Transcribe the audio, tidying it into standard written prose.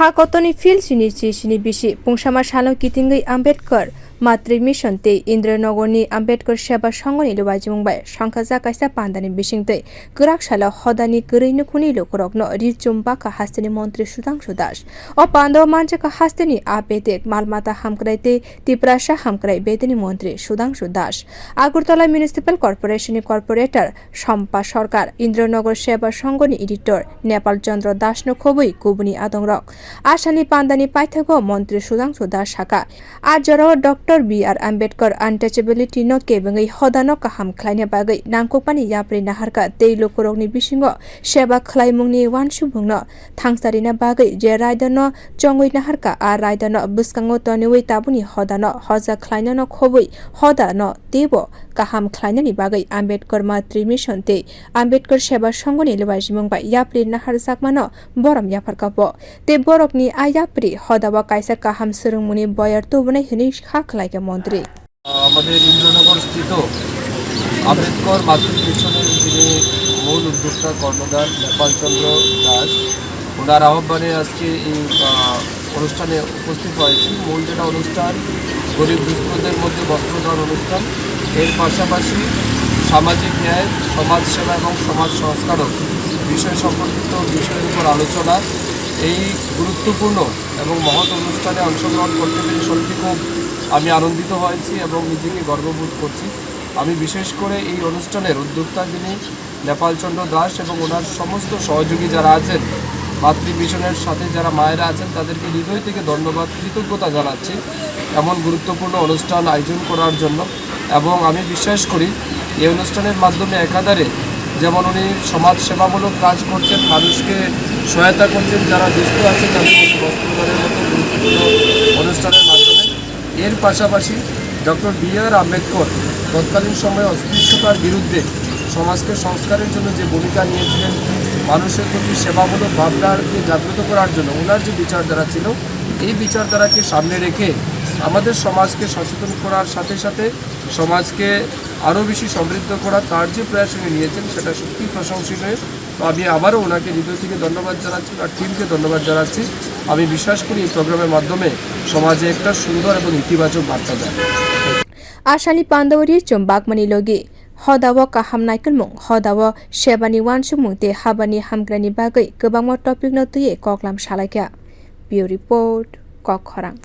Hakotoni fil sini bisi pungsama shalom kitingai Ambedkar matri mission te Indranogorni Ambedkar seba sangoni lubaji mungbai sangkaza kaisa pandani bisingte gerak shala hodani gereinu kuni lokorokno rijumba ka hasteni mantri Sudhanshu Das o pando manja ka hasteni apete malmata hamkraite tiprasha hamkrai bedeni mantri Sudhanshu Das Agartala Municipal Corporation ni corporator Shampa Sarkar Indranogor seba sangoni editor Nepal Chandra Das no khobui kubuni adongrok Ashani pandani paithago mantri Sudhanshu Das saka ajaro Dr. B.R. Ambedkar untouchability no kebengai hodano kaham khlaina bagai nangkopani yapre naharka tei lokorokni bisingo seba khlaimungni wansubungno thangsarina bagai je raidano chongoi naharka a raidano buskango toniwei tabuni hodano hoja khlaina no khobui hodano tebo kaham khlaina ni bagai Ambedkar matri mission te Ambedkar seba sangoni lebajimung ba yapre nahar sakmano boram yafarkapo te borokni ayapri hodawa kaisa kaham surungmuni boyar tobunai hini খাখলাইকে মন্ত্রী আমাদের ইন্দ্রনগর স্থিত আম্বেদকর মাতৃ মিশনের যিনি মূল উদ্যোক্তা কর্ণধার নেপাল চন্দ্র দাস ওনার আহ্বানে আজকে এই অনুষ্ঠানে উপস্থিত হয়েছি। মূল যেটা অনুষ্ঠান গরিব দুস্থদের মধ্যে বস্ত্রদান অনুষ্ঠান, এর পাশাপাশি সামাজিক ন্যায়, সমাজ সেবা এবং সমাজ সংস্কারক বিষয় সম্পর্কিত বিষয়ের উপর আলোচনা। এই গুরুত্বপূর্ণ এবং মহৎ অনুষ্ঠানে অংশগ্রহণ করতে পেরে সত্যি খুব আমি আনন্দিত হয়েছি এবং নিজেকে গর্ববোধ করছি। আমি বিশেষ করে এই অনুষ্ঠানের উদ্যোক্তা যিনি নেপাল চন্দ্র দাস এবং ওনার সমস্ত সহযোগী যারা আছেন, মাতৃ মিশনের সাথে যারা মায়েরা আছেন, তাদেরকে হৃদয় থেকে ধন্যবাদ, কৃতজ্ঞতা জানাচ্ছি এমন গুরুত্বপূর্ণ অনুষ্ঠান আয়োজন করার জন্য। এবং আমি বিশ্বাস করি এই অনুষ্ঠানের মাধ্যমে একাধারে যেমন উনি সমাজ সেবামূলক কাজ করছেন, মানুষকে সহায়তা করছেন, যারা দুস্থ আছে তাদের বস্ত্রদানের মতো গুরুত্বপূর্ণ অনুষ্ঠানের মাধ্যমে। এর পাশাপাশি ডক্টর B.R. আম্বেদকর তৎকালীন সময়ে অস্পৃশ্যতার বিরুদ্ধে সমাজকে সংস্কারের জন্য যে ভূমিকা নিয়েছিলেন, মানুষের প্রতি সেবামূলক ভাবনাকে জাগ্রত করার জন্য ওনার যে বিচারধারা ছিল, এই বিচারধারাকে সামনে রেখে আমাদের সমাজকে সচেতন করার সাথে সাথে সমাজকে আরও বেশি সমৃদ্ধ করা তার যে প্রয়াস উনি নিয়েছেন সেটা সত্যি প্রশংসনীয়। তো আমি আবারও ওনাকে হৃদয় থেকে ধন্যবাদ জানাচ্ছি আর টিমকে ধন্যবাদ জানাচ্ছি। আমি বিশ্বাস করি এই প্রোগ্রামের মাধ্যমে সমাজে একটা সুন্দর এবং ইতিবাচক বার্তা যায়। আশানি পান্ডাওরি চম্বাকমানি লগে হদাwo kaham naikilmung hodawo sebani wansumung te habani hamgrani bagai gobangma topic no tuye koklam salaikya. Bureau report Kokkhorang।